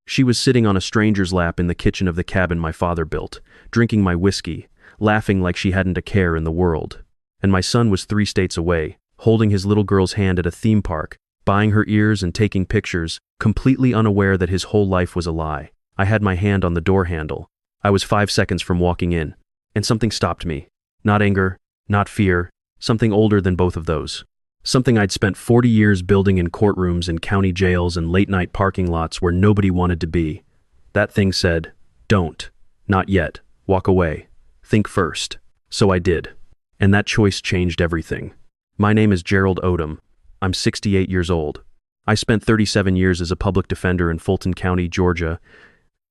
She was sitting on a stranger's lap in the kitchen of the cabin my father built, drinking my whiskey, laughing like she hadn't a care in the world. And my son was 3 states away, holding his little girl's hand at a theme park, buying her ears and taking pictures, completely unaware that his whole life was a lie. I had my hand on the door handle. I was 5 seconds from walking in, and something stopped me. Not anger, not fear, something older than both of those. Something I'd spent 40 years building in courtrooms and county jails and late-night parking lots where nobody wanted to be. That thing said, "Don't. Not yet. Walk away. Think first." So I did. And that choice changed everything. My name is Gerald Odom. I'm 68 years old. I spent 37 years as a public defender in Fulton County, Georgia,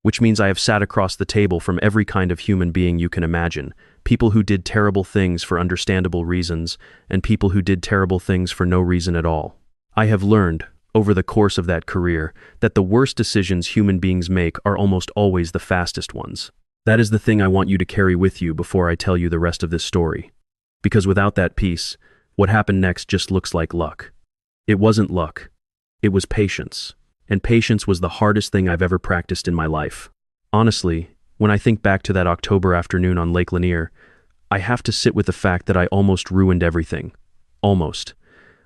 which means I have sat across the table from every kind of human being you can imagine. People who did terrible things for understandable reasons, and people who did terrible things for no reason at all. I have learned, over the course of that career, that the worst decisions human beings make are almost always the fastest ones. That is the thing I want you to carry with you before I tell you the rest of this story. Because without that piece, what happened next just looks like luck. It wasn't luck. It was patience. And patience was the hardest thing I've ever practiced in my life. Honestly, when I think back to that October afternoon on Lake Lanier, I have to sit with the fact that I almost ruined everything. Almost.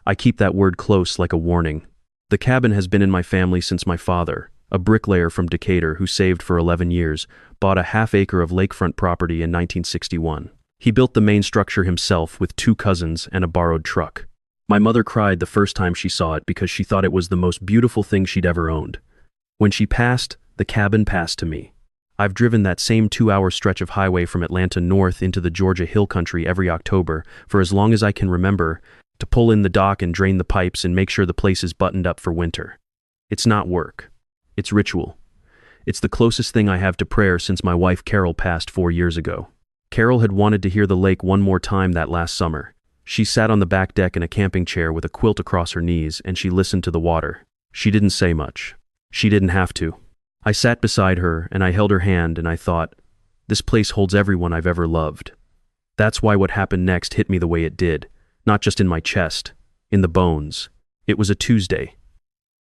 I keep that word close like a warning. The cabin has been in my family since my father, a bricklayer from Decatur who saved for 11 years, bought a half-acre of lakefront property in 1961. He built the main structure himself with 2 cousins and a borrowed truck. My mother cried the first time she saw it because she thought it was the most beautiful thing she'd ever owned. When she passed, the cabin passed to me. I've driven that same 2-hour stretch of highway from Atlanta north into the Georgia Hill Country every October for as long as I can remember, to pull in the dock and drain the pipes and make sure the place is buttoned up for winter. It's not work. It's ritual. It's the closest thing I have to prayer since my wife Carol passed 4 years ago. Carol had wanted to hear the lake one more time that last summer. She sat on the back deck in a camping chair with a quilt across her knees and she listened to the water. She didn't say much. She didn't have to. I sat beside her and I held her hand and I thought, this place holds everyone I've ever loved. That's why what happened next hit me the way it did, not just in my chest, in the bones. It was a Tuesday.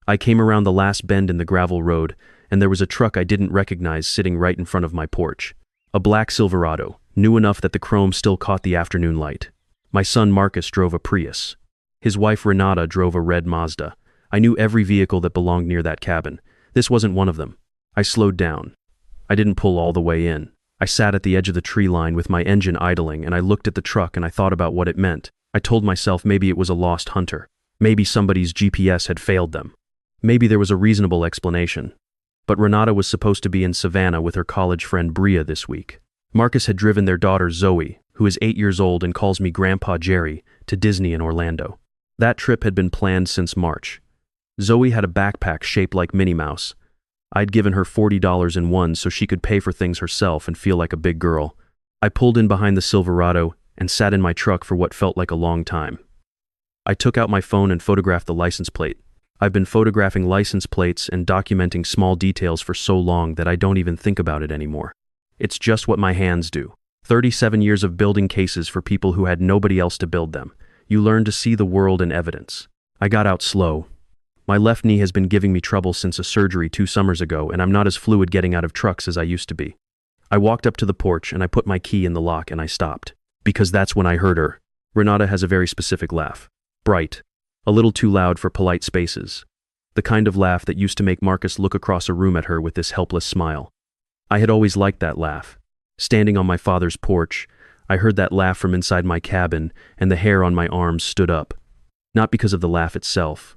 I came around the last bend in the gravel road and there was a truck I didn't recognize sitting right in front of my porch. A black Silverado, new enough that the chrome still caught the afternoon light. My son Marcus drove a Prius. His wife Renata drove a red Mazda. I knew every vehicle that belonged near that cabin. This wasn't one of them. I slowed down. I didn't pull all the way in. I sat at the edge of the tree line with my engine idling and I looked at the truck and I thought about what it meant. I told myself maybe it was a lost hunter. Maybe somebody's GPS had failed them. Maybe there was a reasonable explanation. But Renata was supposed to be in Savannah with her college friend Bria this week. Marcus had driven their daughter Zoe, who is 8 years old and calls me Grandpa Jerry, to Disney in Orlando. That trip had been planned since March. Zoe had a backpack shaped like Minnie Mouse. I'd given her $40 in one so she could pay for things herself and feel like a big girl. I pulled in behind the Silverado and sat in my truck for what felt like a long time. I took out my phone and photographed the license plate. I've been photographing license plates and documenting small details for so long that I don't even think about it anymore. It's just what my hands do. 37 years of building cases for people who had nobody else to build them. You learn to see the world in evidence. I got out slow. My left knee has been giving me trouble since a surgery 2 summers ago, and I'm not as fluid getting out of trucks as I used to be. I walked up to the porch and I put my key in the lock and I stopped. Because that's when I heard her. Renata has a very specific laugh. Bright. A little too loud for polite spaces. The kind of laugh that used to make Marcus look across a room at her with this helpless smile. I had always liked that laugh. Standing on my father's porch, I heard that laugh from inside my cabin and the hair on my arms stood up. Not because of the laugh itself.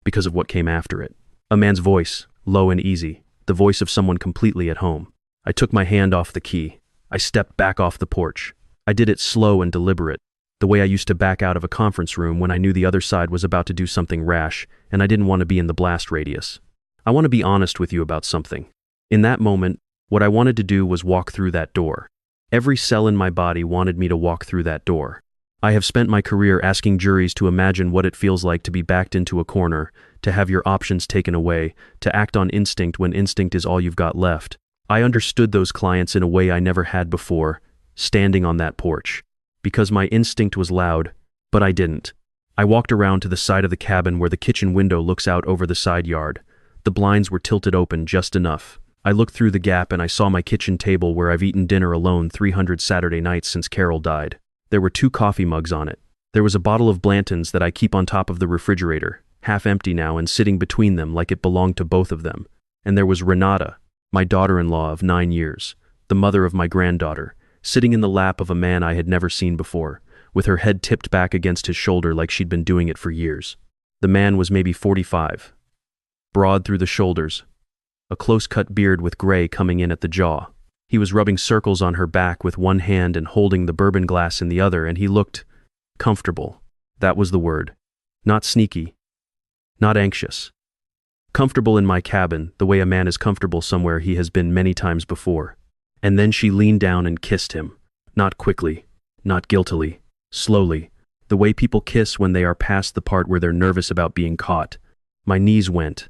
Because of what came after it. A man's voice, low and easy, the voice of someone completely at home. I took my hand off the key. I stepped back off the porch. I did it slow and deliberate, the way I used to back out of a conference room when I knew the other side was about to do something rash and I didn't want to be in the blast radius. I want to be honest with you about something. In that moment, what I wanted to do was walk through that door. Every cell in my body wanted me to walk through that door. I have spent my career asking juries to imagine what it feels like to be backed into a corner, to have your options taken away, to act on instinct when instinct is all you've got left. I understood those clients in a way I never had before, standing on that porch. Because my instinct was loud, but I didn't. I walked around to the side of the cabin where the kitchen window looks out over the side yard. The blinds were tilted open just enough. I looked through the gap and I saw my kitchen table where I've eaten dinner alone 300 Saturday nights since Carol died. There were 2 coffee mugs on it. There was a bottle of Blanton's that I keep on top of the refrigerator, half empty now and sitting between them like it belonged to both of them. And there was Renata, my daughter-in-law of 9 years, the mother of my granddaughter, sitting in the lap of a man I had never seen before, with her head tipped back against his shoulder like she'd been doing it for years. The man was maybe 45, broad through the shoulders, a close-cut beard with gray coming in at the jaw. He was rubbing circles on her back with one hand and holding the bourbon glass in the other, and he looked comfortable. That was the word. Not sneaky. Not anxious. Comfortable in my cabin, the way a man is comfortable somewhere he has been many times before. And then she leaned down and kissed him. Not quickly. Not guiltily. Slowly. The way people kiss when they are past the part where they're nervous about being caught. My knees went.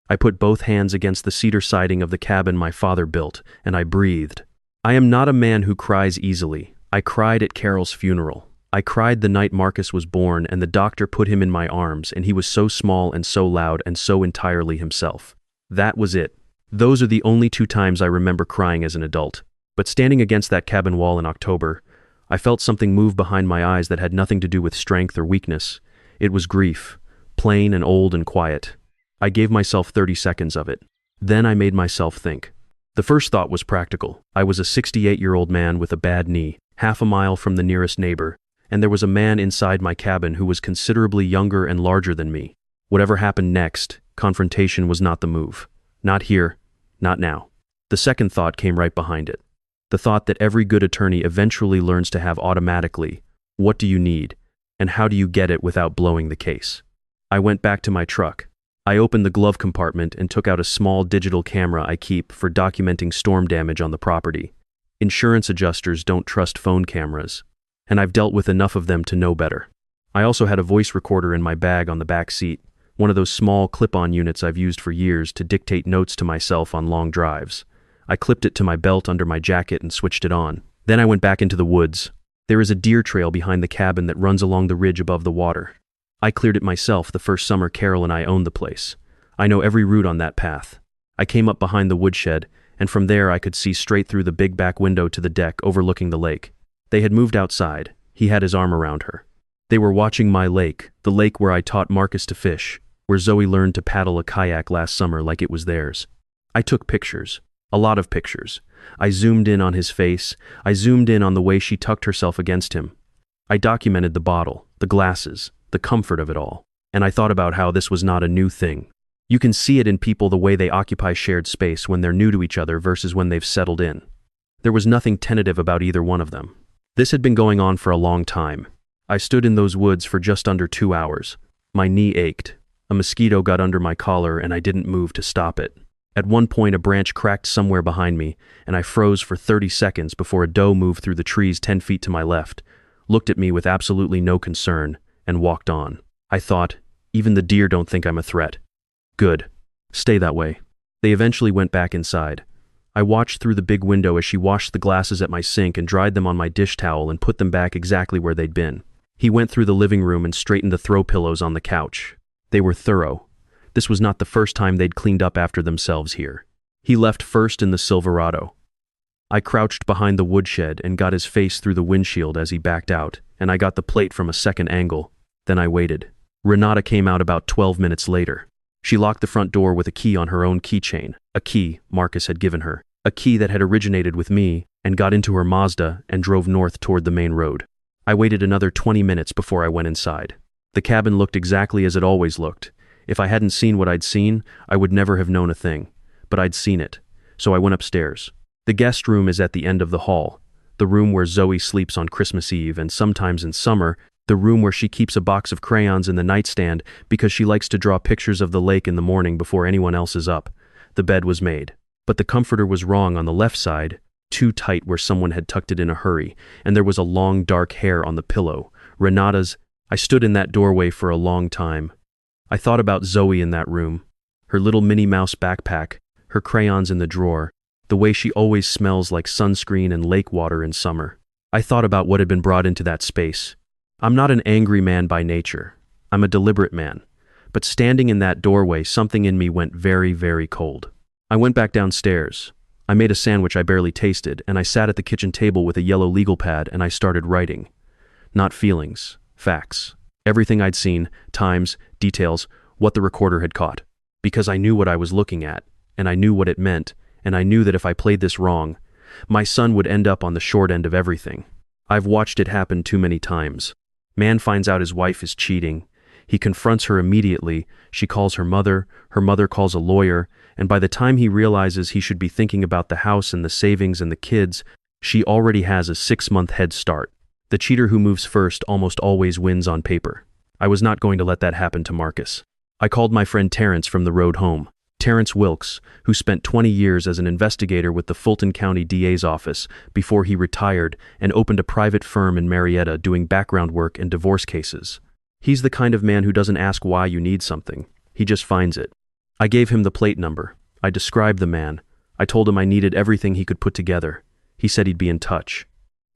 I put both hands against the cedar siding of the cabin my father built, and I breathed. I am not a man who cries easily. I cried at Carol's funeral. I cried the night Marcus was born and the doctor put him in my arms and he was so small and so loud and so entirely himself. That was it. Those are the only 2 times I remember crying as an adult. But standing against that cabin wall in October, I felt something move behind my eyes that had nothing to do with strength or weakness. It was grief, plain and old and quiet. I gave myself 30 seconds of it. Then I made myself think. The first thought was practical. I was a 68-year-old man with a bad knee, half a mile from the nearest neighbor, and there was a man inside my cabin who was considerably younger and larger than me. Whatever happened next, confrontation was not the move. Not here, not now. The second thought came right behind it. The thought that every good attorney eventually learns to have automatically, what do you need, and how do you get it without blowing the case? I went back to my truck. I opened the glove compartment and took out a small digital camera I keep for documenting storm damage on the property. Insurance adjusters don't trust phone cameras, and I've dealt with enough of them to know better. I also had a voice recorder in my bag on the back seat, one of those small clip-on units I've used for years to dictate notes to myself on long drives. I clipped it to my belt under my jacket and switched it on. Then I went back into the woods. There is a deer trail behind the cabin that runs along the ridge above the water. I cleared it myself the first summer Carol and I owned the place. I know every route on that path. I came up behind the woodshed, and from there I could see straight through the big back window to the deck overlooking the lake. They had moved outside. He had his arm around her. They were watching my lake, the lake where I taught Marcus to fish, where Zoe learned to paddle a kayak last summer like it was theirs. I took pictures. A lot of pictures. I zoomed in on his face. I zoomed in on the way she tucked herself against him. I documented the bottle, the glasses, the comfort of it all. And I thought about how this was not a new thing. You can see it in people the way they occupy shared space when they're new to each other versus when they've settled in. There was nothing tentative about either one of them. This had been going on for a long time. I stood in those woods for just under 2 hours. My knee ached. A mosquito got under my collar and I didn't move to stop it. At one point, a branch cracked somewhere behind me, and I froze for 30 seconds before a doe moved through the trees 10 feet to my left, looked at me with absolutely no concern, and walked on. I thought, even the deer don't think I'm a threat. Good. Stay that way. They eventually went back inside. I watched through the big window as she washed the glasses at my sink and dried them on my dish towel and put them back exactly where they'd been. He went through the living room and straightened the throw pillows on the couch. They were thorough. This was not the first time they'd cleaned up after themselves here. He left first in the Silverado. I crouched behind the woodshed and got his face through the windshield as he backed out, and I got the plate from a second angle. Then I waited. Renata came out about 12 minutes later. She locked the front door with a key on her own keychain, a key Marcus had given her, a key that had originated with me, and got into her Mazda and drove north toward the main road. I waited another 20 minutes before I went inside. The cabin looked exactly as it always looked. If I hadn't seen what I'd seen, I would never have known a thing. But I'd seen it, so I went upstairs. The guest room is at the end of the hall, the room where Zoe sleeps on Christmas Eve and sometimes in summer, the room where she keeps a box of crayons in the nightstand because she likes to draw pictures of the lake in the morning before anyone else is up. The bed was made. But the comforter was wrong on the left side, too tight where someone had tucked it in a hurry, and there was a long dark hair on the pillow. Renata's. I stood in that doorway for a long time. I thought about Zoe in that room, her little Minnie Mouse backpack, her crayons in the drawer, the way she always smells like sunscreen and lake water in summer. I thought about what had been brought into that space. I'm not an angry man by nature. I'm a deliberate man. But standing in that doorway, something in me went very, very cold. I went back downstairs. I made a sandwich I barely tasted, and I sat at the kitchen table with a yellow legal pad and I started writing. Not feelings, facts. Everything I'd seen, times, details, what the recorder had caught. Because I knew what I was looking at, and I knew what it meant, and I knew that if I played this wrong, my son would end up on the short end of everything. I've watched it happen too many times. Man finds out his wife is cheating. He confronts her immediately, she calls her mother calls a lawyer, and by the time he realizes he should be thinking about the house and the savings and the kids, she already has a 6-month head start. The cheater who moves first almost always wins on paper. I was not going to let that happen to Marcus. I called my friend Terrence from the road home. Terrence Wilkes, who spent 20 years as an investigator with the Fulton County DA's office before he retired and opened a private firm in Marietta doing background work and divorce cases. He's the kind of man who doesn't ask why you need something. He just finds it. I gave him the plate number. I described the man. I told him I needed everything he could put together. He said he'd be in touch.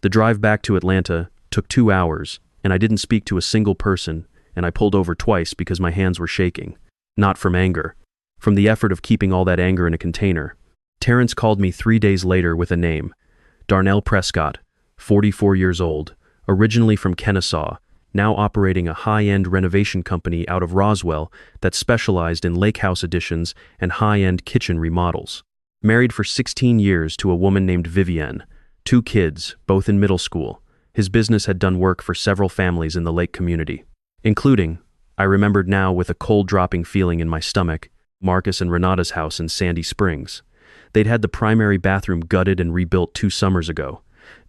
The drive back to Atlanta took 2 hours, and I didn't speak to a single person, and I pulled over twice because my hands were shaking. Not from anger. From the effort of keeping all that anger in a container. Terrence called me 3 days later with a name. Darnell Prescott, 44 years old, originally from Kennesaw, now operating a high-end renovation company out of Roswell that specialized in lake house additions and high-end kitchen remodels. Married for 16 years to a woman named Vivienne, 2 kids, both in middle school. His business had done work for several families in the lake community, including, I remembered now with a cold-dropping feeling in my stomach, Marcus and Renata's house in Sandy Springs. They'd had the primary bathroom gutted and rebuilt 2 summers ago.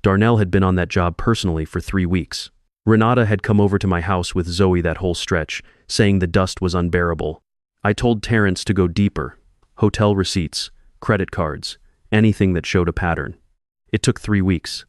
Darnell had been on that job personally for 3 weeks. Renata had come over to my house with Zoe that whole stretch, saying the dust was unbearable. I told Terrence to go deeper. Hotel receipts, credit cards, anything that showed a pattern. It took 3 weeks.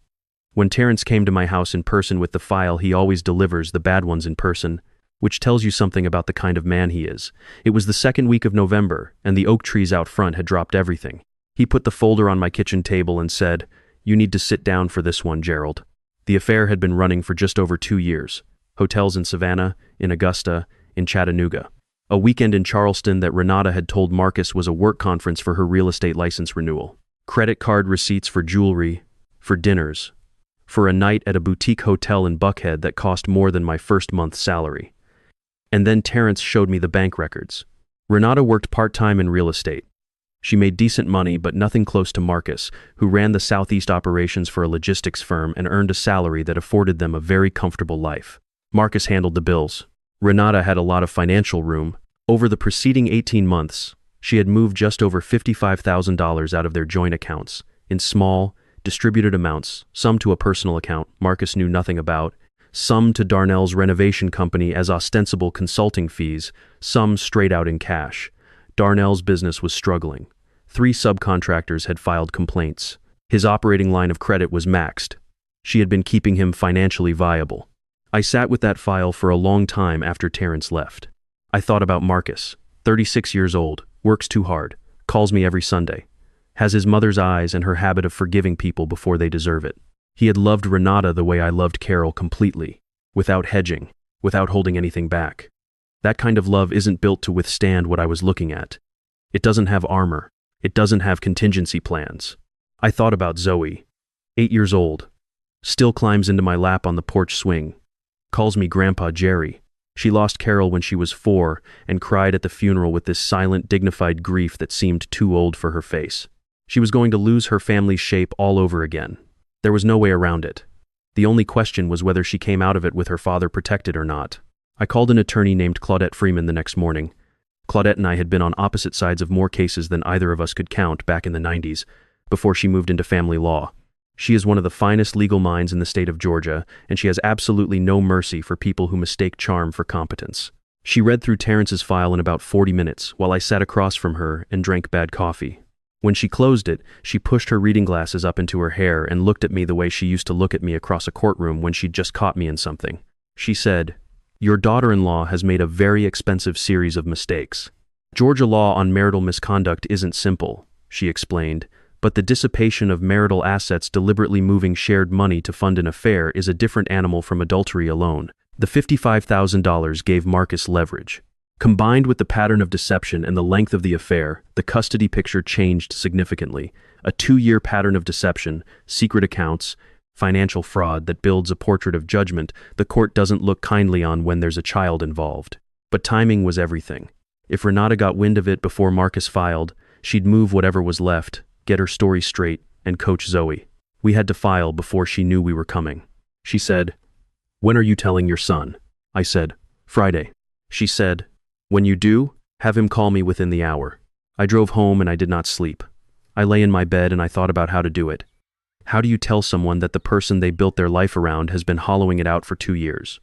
When Terrence came to my house in person with the file, he always delivers the bad ones in person, which tells you something about the kind of man he is. It was the 2nd week of November, and the oak trees out front had dropped everything. He put the folder on my kitchen table and said, "You need to sit down for this one, Gerald." The affair had been running for just over 2 years. Hotels in Savannah, in Augusta, in Chattanooga. A weekend in Charleston that Renata had told Marcus was a work conference for her real estate license renewal. Credit card receipts for jewelry, for dinners, for a night at a boutique hotel in Buckhead that cost more than my first month's salary. And then Terrence showed me the bank records. Renata worked part-time in real estate. She made decent money, but nothing close to Marcus, who ran the Southeast operations for a logistics firm and earned a salary that afforded them a very comfortable life. Marcus handled the bills. Renata had a lot of financial room. Over the preceding 18 months, she had moved just over $55,000 out of their joint accounts, in small, distributed amounts, some to a personal account Marcus knew nothing about, some to Darnell's renovation company as ostensible consulting fees, some straight out in cash. Darnell's business was struggling. 3 subcontractors had filed complaints. His operating line of credit was maxed. She had been keeping him financially viable. I sat with that file for a long time after Terrence left. I thought about Marcus, 36 years old, works too hard, calls me every Sunday, has his mother's eyes and her habit of forgiving people before they deserve it. He had loved Renata the way I loved Carol, completely, without hedging, without holding anything back. That kind of love isn't built to withstand what I was looking at. It doesn't have armor. It doesn't have contingency plans. I thought about Zoe, 8 years old, still climbs into my lap on the porch swing, calls me Grandpa Jerry. She lost Carol when she was 4 and cried at the funeral with this silent, dignified grief that seemed too old for her face. She was going to lose her family's shape all over again. There was no way around it. The only question was whether she came out of it with her father protected or not. I called an attorney named Claudette Freeman the next morning. Claudette and I had been on opposite sides of more cases than either of us could count back in the 90s, before she moved into family law. She is one of the finest legal minds in the state of Georgia, and she has absolutely no mercy for people who mistake charm for competence. She read through Terrence's file in about 40 minutes while I sat across from her and drank bad coffee. When she closed it, she pushed her reading glasses up into her hair and looked at me the way she used to look at me across a courtroom when she'd just caught me in something. She said, "Your daughter-in-law has made a very expensive series of mistakes. Georgia law on marital misconduct isn't simple," she explained, "but the dissipation of marital assets deliberately moving shared money to fund an affair is a different animal from adultery alone. The $55,000 gave Marcus leverage. Combined with the pattern of deception and the length of the affair, the custody picture changed significantly. A 2-year pattern of deception, secret accounts, financial fraud that builds a portrait of judgment the court doesn't look kindly on when there's a child involved. But timing was everything. If Renata got wind of it before Marcus filed, she'd move whatever was left, get her story straight, and coach Zoe. We had to file before she knew we were coming. She said, "When are you telling your son?" I said, "Friday." She said, "When you do, have him call me within the hour." I drove home and I did not sleep. I lay in my bed and I thought about how to do it. How do you tell someone that the person they built their life around has been hollowing it out for 2 years?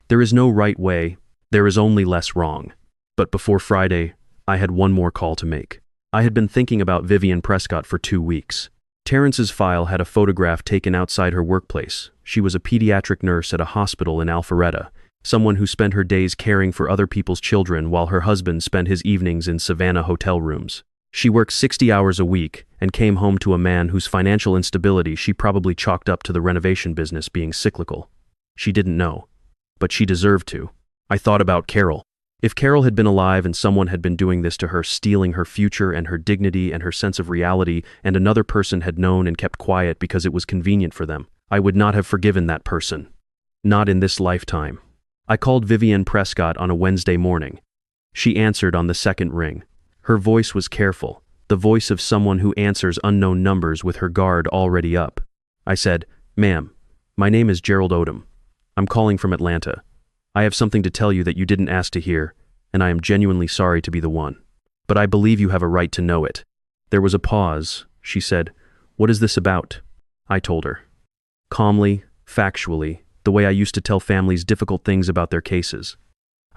There is no right way, there is only less wrong. But before Friday, I had one more call to make. I had been thinking about Vivian Prescott for 2 weeks. Terrence's file had a photograph taken outside her workplace. She was a pediatric nurse at a hospital in Alpharetta, someone who spent her days caring for other people's children while her husband spent his evenings in Savannah hotel rooms. She worked 60 hours a week and came home to a man whose financial instability she probably chalked up to the renovation business being cyclical. She didn't know, but she deserved to. I thought about Carol. If Carol had been alive and someone had been doing this to her, stealing her future and her dignity and her sense of reality, and another person had known and kept quiet because it was convenient for them, I would not have forgiven that person. Not in this lifetime. I called Vivian Prescott on a Wednesday morning. She answered on the second ring. Her voice was careful, the voice of someone who answers unknown numbers with her guard already up. I said, "Ma'am, my name is Gerald Odom. I'm calling from Atlanta. I have something to tell you that you didn't ask to hear, and I am genuinely sorry to be the one. But I believe you have a right to know it." There was a pause. She said, "What is this about?" I told her. Calmly, factually, the way I used to tell families difficult things about their cases.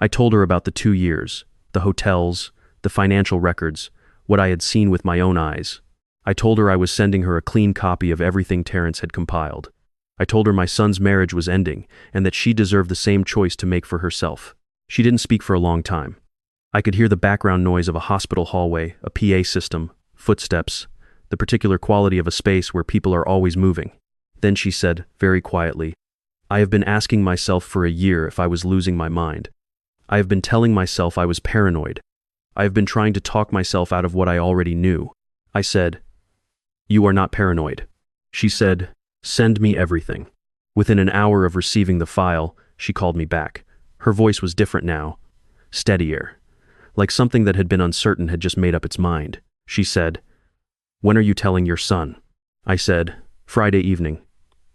I told her about the 2 years, the hotels, the financial records, what I had seen with my own eyes. I told her I was sending her a clean copy of everything Terrence had compiled. I told her my son's marriage was ending and that she deserved the same choice to make for herself. She didn't speak for a long time. I could hear the background noise of a hospital hallway, a PA system, footsteps, the particular quality of a space where people are always moving. Then she said, very quietly, "I have been asking myself for a year if I was losing my mind. I have been telling myself I was paranoid. I have been trying to talk myself out of what I already knew." I said, "You are not paranoid." She said, "Send me everything." Within an hour of receiving the file, she called me back. Her voice was different now, steadier, like something that had been uncertain had just made up its mind. She said, "When are you telling your son?" I said, "Friday evening,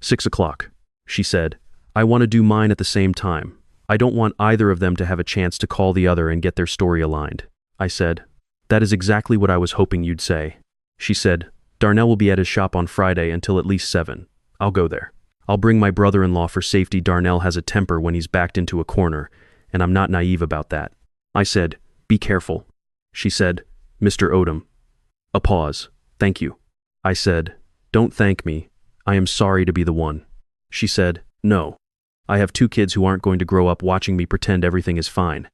6 o'clock." She said, "I want to do mine at the same time. I don't want either of them to have a chance to call the other and get their story aligned." I said, "That is exactly what I was hoping you'd say." She said, "Darnell will be at his shop on Friday until at least 7. I'll go there. I'll bring my brother-in-law for safety. Darnell has a temper when he's backed into a corner, and I'm not naive about that." I said, "Be careful." She said, "Mr. Odom." A pause. "Thank you." I said, "Don't thank me. I am sorry to be the one." She said, "No. I have 2 kids who aren't going to grow up watching me pretend everything is fine.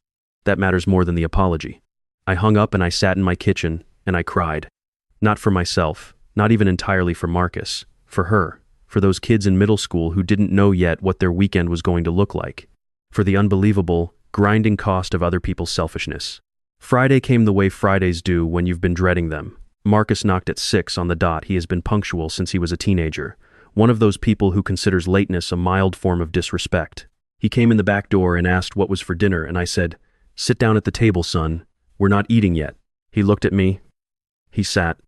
That matters more than the apology." I hung up and I sat in my kitchen, and I cried. Not for myself, not even entirely for Marcus, for her, for those kids in middle school who didn't know yet what their weekend was going to look like, for the unbelievable, grinding cost of other people's selfishness. Friday came the way Fridays do when you've been dreading them. Marcus knocked at 6 on the dot. He has been punctual since he was a teenager, one of those people who considers lateness a mild form of disrespect. He came in the back door and asked what was for dinner, and I said, "Sit down at the table, son. We're not eating yet." He looked at me. He sat.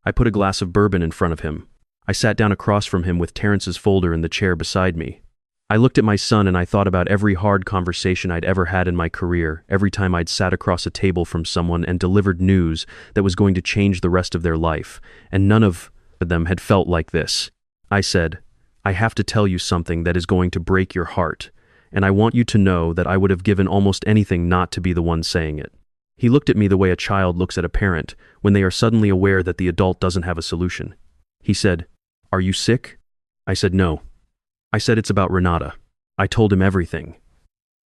I put a glass of bourbon in front of him. I sat down across from him with Terrence's folder in the chair beside me. I looked at my son and I thought about every hard conversation I'd ever had in my career, every time I'd sat across a table from someone and delivered news that was going to change the rest of their life, and none of them had felt like this. I said, "I have to tell you something that is going to break your heart, and I want you to know that I would have given almost anything not to be the one saying it." He looked at me the way a child looks at a parent when they are suddenly aware that the adult doesn't have a solution. He said, "Are you sick?" I said, "No." I said, "It's about Renata." I told him everything.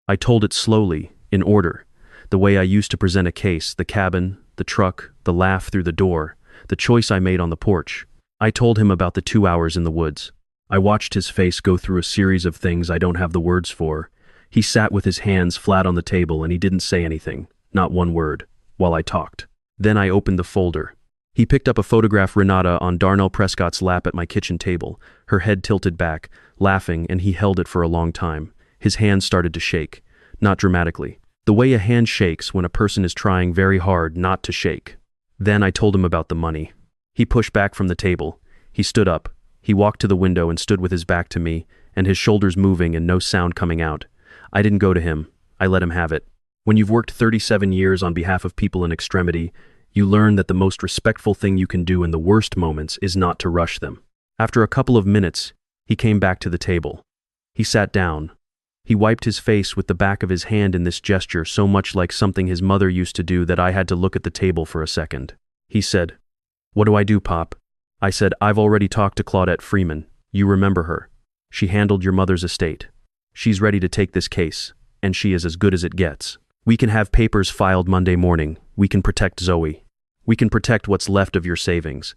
I told it slowly, in order, the way I used to present a case, the cabin, the truck, the laugh through the door, the choice I made on the porch. I told him about the 2 hours in the woods. I watched his face go through a series of things I don't have the words for. He sat with his hands flat on the table and he didn't say anything, not one word, while I talked. Then I opened the folder. He picked up a photograph Renata on Darnell Prescott's lap at my kitchen table, her head tilted back, laughing, and he held it for a long time. His hands started to shake, not dramatically. The way a hand shakes when a person is trying very hard not to shake. Then I told him about the money. He pushed back from the table. He stood up. He walked to the window and stood with his back to me, and his shoulders moving and no sound coming out. I didn't go to him. I let him have it. When you've worked 37 years on behalf of people in extremity, you learn that the most respectful thing you can do in the worst moments is not to rush them. After a couple of minutes, he came back to the table. He sat down. He wiped his face with the back of his hand in this gesture so much like something his mother used to do that I had to look at the table for a second. He said, "What do I do, Pop?" I said, "I've already talked to Claudette Freeman. You remember her. She handled your mother's estate. She's ready to take this case, and she is as good as it gets. We can have papers filed Monday morning. We can protect Zoe. We can protect what's left of your savings.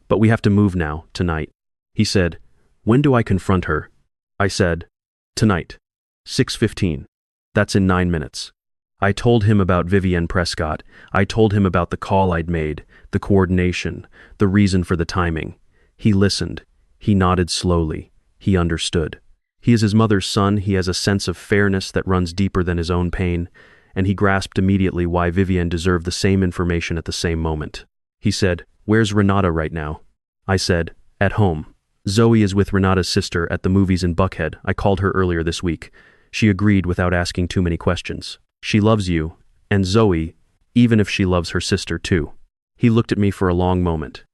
But we have to move now, tonight." He said, "When do I confront her?" I said, "Tonight. 6:15. That's in 9 minutes." I told him about Vivienne Prescott. I told him about the call I'd made, the coordination, the reason for the timing. He listened. He nodded slowly. He understood. He is his mother's son. He has a sense of fairness that runs deeper than his own pain, and he grasped immediately why Vivienne deserved the same information at the same moment. He said, "Where's Renata right now?" I said, "At home. Zoe is with Renata's sister at the movies in Buckhead. I called her earlier this week. She agreed without asking too many questions. She loves you, and Zoe, even if she loves her sister too." He looked at me for a long moment.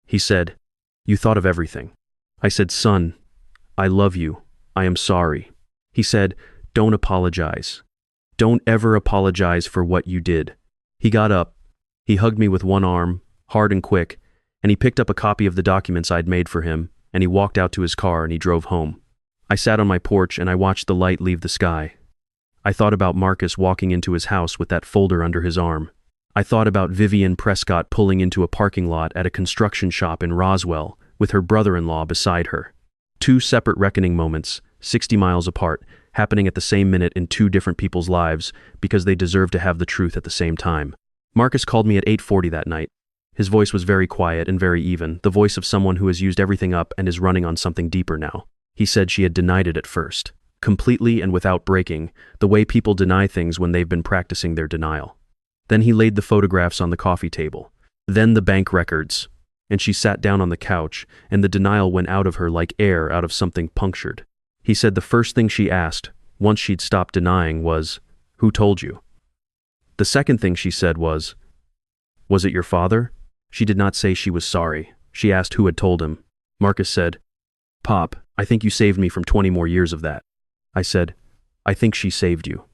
He said, "You thought of everything." I said, "Son, I love you. I am sorry." He said, "Don't apologize. Don't ever apologize for what you did." He got up. He hugged me with one arm, hard and quick, and he picked up a copy of the documents I'd made for him, and he walked out to his car and he drove home. I sat on my porch and I watched the light leave the sky. I thought about Marcus walking into his house with that folder under his arm. I thought about Vivienne Prescott pulling into a parking lot at a construction shop in Roswell with her brother-in-law beside her. Two separate reckoning moments, 60 miles apart, happening at the same minute in two different people's lives because they deserve to have the truth at the same time. Marcus called me at 8:40 that night. His voice was very quiet and very even, the voice of someone who has used everything up and is running on something deeper now. He said she had denied it at first, completely and without breaking, the way people deny things when they've been practicing their denial. Then he laid the photographs on the coffee table. Then the bank records. And she sat down on the couch, and the denial went out of her like air out of something punctured. He said the first thing she asked, once she'd stopped denying, was, "Who told you?" The second thing she said was it your father?" She did not say she was sorry. She asked who had told him. Marcus said, "Pop, I think you saved me from 20 more years of that." I said, "I think she saved you.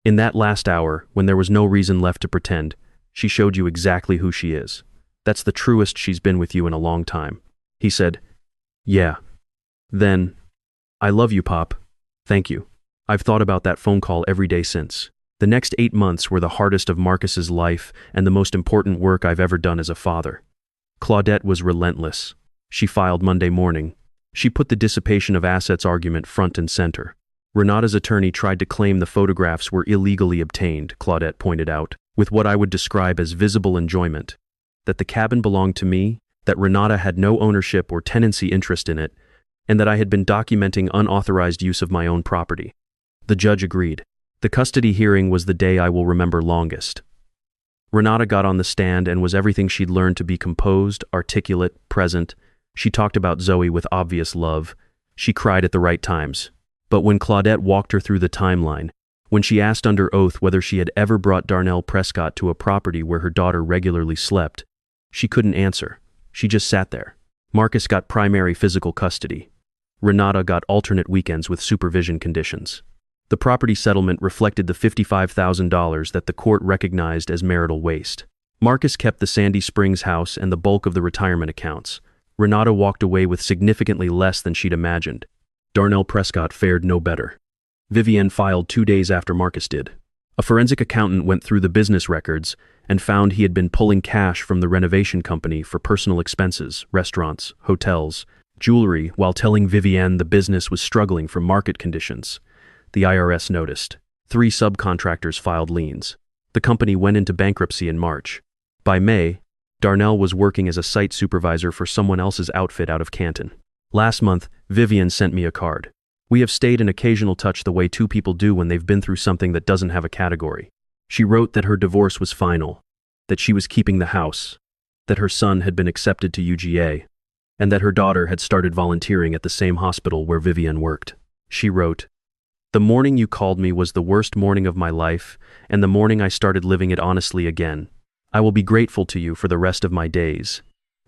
In that last hour, when there was no reason left to pretend, she showed you exactly who she is. That's the truest she's been with you in a long time." He said, "Yeah." Then, "I love you, Pop. Thank you. I've thought about that phone call every day since." The next 8 months were the hardest of Marcus's life and the most important work I've ever done as a father. Claudette was relentless. She filed Monday morning. She put the dissipation of assets argument front and center. Renata's attorney tried to claim the photographs were illegally obtained, Claudette pointed out, with what I would describe as visible enjoyment. That the cabin belonged to me, that Renata had no ownership or tenancy interest in it, and that I had been documenting unauthorized use of my own property. The judge agreed. The custody hearing was the day I will remember longest. Renata got on the stand and was everything she'd learned to be composed, articulate, present. She talked about Zoe with obvious love. She cried at the right times. But when Claudette walked her through the timeline, when she asked under oath whether she had ever brought Darnell Prescott to a property where her daughter regularly slept, she couldn't answer. She just sat there. Marcus got primary physical custody. Renata got alternate weekends with supervision conditions. The property settlement reflected the $55,000 that the court recognized as marital waste. Marcus kept the Sandy Springs house and the bulk of the retirement accounts. Renata walked away with significantly less than she'd imagined. Darnell Prescott fared no better. Vivienne filed 2 days after Marcus did. A forensic accountant went through the business records and found he had been pulling cash from the renovation company for personal expenses, restaurants, hotels, jewelry, while telling Vivienne the business was struggling from market conditions. The IRS noticed. 3 subcontractors filed liens. The company went into bankruptcy in March. By May, Darnell was working as a site supervisor for someone else's outfit out of Canton. Last month, Vivian sent me a card. We have stayed in occasional touch the way two people do when they've been through something that doesn't have a category. She wrote that her divorce was final, that she was keeping the house, that her son had been accepted to UGA, and that her daughter had started volunteering at the same hospital where Vivian worked. She wrote, "The morning you called me was the worst morning of my life, and the morning I started living it honestly again. I will be grateful to you for the rest of my days."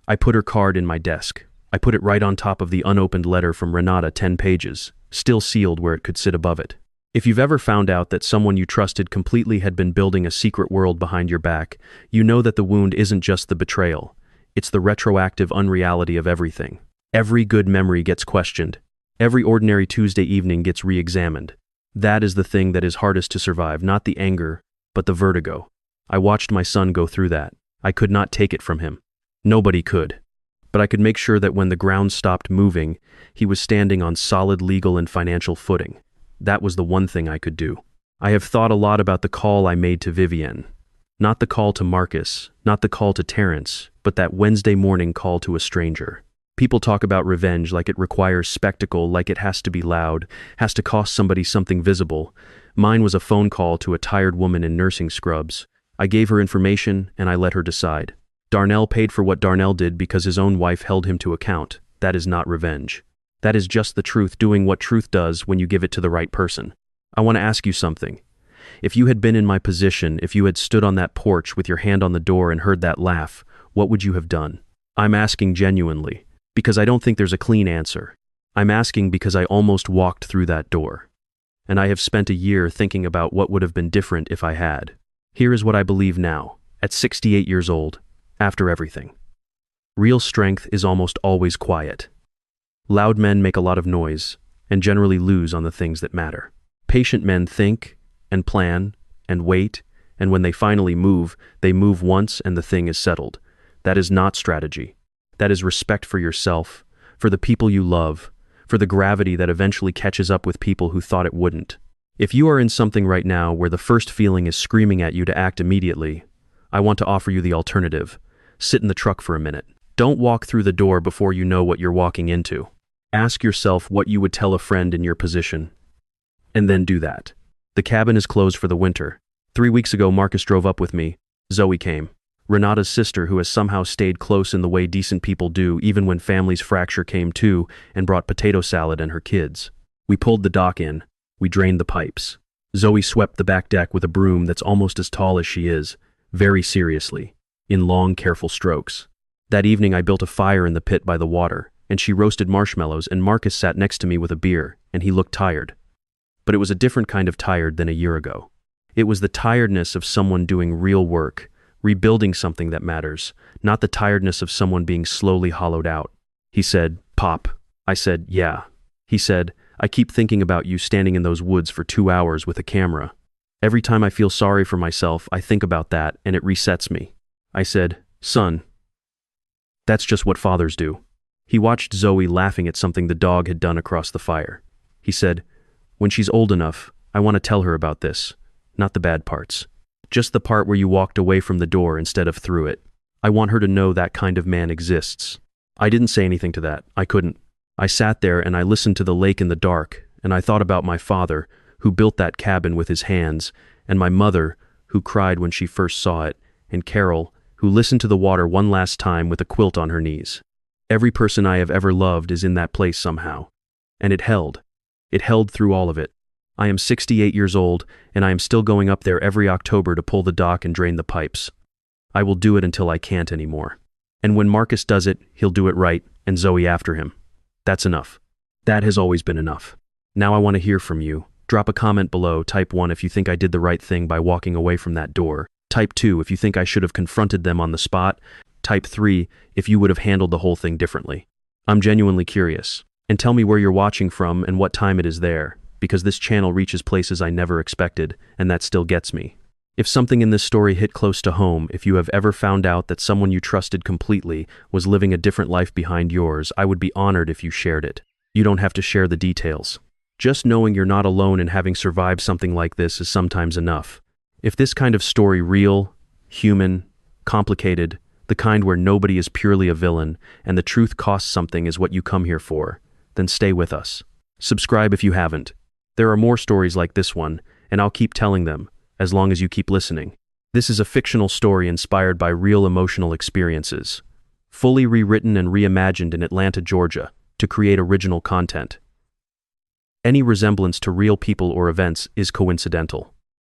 I put her card in my desk. I put it right on top of the unopened letter from Renata, 10 pages, still sealed where it could sit above it. If you've ever found out that someone you trusted completely had been building a secret world behind your back, you know that the wound isn't just the betrayal. It's the retroactive unreality of everything. Every good memory gets questioned. Every ordinary Tuesday evening gets re-examined. That is the thing that is hardest to survive, not the anger, but the vertigo. I watched my son go through that. I could not take it from him. Nobody could. But I could make sure that when the ground stopped moving, he was standing on solid legal and financial footing. That was the one thing I could do. I have thought a lot about the call I made to Vivienne. Not the call to Marcus, not the call to Terrence, but that Wednesday morning call to a stranger. People talk about revenge like it requires spectacle, like it has to be loud, has to cost somebody something visible. Mine was a phone call to a tired woman in nursing scrubs. I gave her information and I let her decide. Darnell paid for what Darnell did because his own wife held him to account. That is not revenge. That is just the truth doing what truth does when you give it to the right person. I want to ask you something. If you had been in my position, if you had stood on that porch with your hand on the door and heard that laugh, what would you have done? I'm asking genuinely, because I don't think there's a clean answer. I'm asking because I almost walked through that door. And I have spent a year thinking about what would have been different if I had. Here is what I believe now, at 68 years old, after everything. Real strength is almost always quiet. Loud men make a lot of noise and generally lose on the things that matter. Patient men think and plan and wait, and when they finally move, they move once and the thing is settled. That is not strategy. That is respect for yourself, for the people you love, for the gravity that eventually catches up with people who thought it wouldn't. If you are in something right now where the first feeling is screaming at you to act immediately, I want to offer you the alternative. Sit in the truck for a minute. Don't walk through the door before you know what you're walking into. Ask yourself what you would tell a friend in your position, and then do that. The cabin is closed for the winter. 3 weeks ago, Marcus drove up with me. Zoe came. Renata's sister, who has somehow stayed close in the way decent people do even when families fracture, came too and brought potato salad and her kids. We pulled the dock in. We drained the pipes. Zoe swept the back deck with a broom that's almost as tall as she is, very seriously, in long, careful strokes. That evening I built a fire in the pit by the water, and she roasted marshmallows, and Marcus sat next to me with a beer, and he looked tired. But it was a different kind of tired than a year ago. It was the tiredness of someone doing real work, rebuilding something that matters, not the tiredness of someone being slowly hollowed out. He said, "Pop." I said, "Yeah." He said, "I keep thinking about you standing in those woods for 2 hours with a camera. Every time I feel sorry for myself, I think about that, and it resets me." I said, "Son, that's just what fathers do." He watched Zoe laughing at something the dog had done across the fire. He said, "When she's old enough, I want to tell her about this, not the bad parts. Just the part where you walked away from the door instead of through it. I want her to know that kind of man exists." I didn't say anything to that. I couldn't. I sat there and I listened to the lake in the dark, and I thought about my father, who built that cabin with his hands, and my mother, who cried when she first saw it, and Carol, who listened to the water one last time with a quilt on her knees. Every person I have ever loved is in that place somehow. And it held. It held through all of it. I am 68 years old, and I am still going up there every October to pull the dock and drain the pipes. I will do it until I can't anymore. And when Marcus does it, he'll do it right, and Zoe after him. That's enough. That has always been enough. Now I want to hear from you. Drop a comment below. Type 1 if you think I did the right thing by walking away from that door. Type 2 if you think I should have confronted them on the spot. Type 3 if you would have handled the whole thing differently. I'm genuinely curious. And tell me where you're watching from and what time it is there, because this channel reaches places I never expected, and that still gets me. If something in this story hit close to home, if you have ever found out that someone you trusted completely was living a different life behind yours, I would be honored if you shared it. You don't have to share the details. Just knowing you're not alone in having survived something like this is sometimes enough. If this kind of story real, human, complicated, the kind where nobody is purely a villain and the truth costs something is what you come here for, then stay with us. Subscribe if you haven't. There are more stories like this one, and I'll keep telling them, as long as you keep listening. This is a fictional story inspired by real emotional experiences, fully rewritten and reimagined in Atlanta, Georgia, to create original content. Any resemblance to real people or events is coincidental.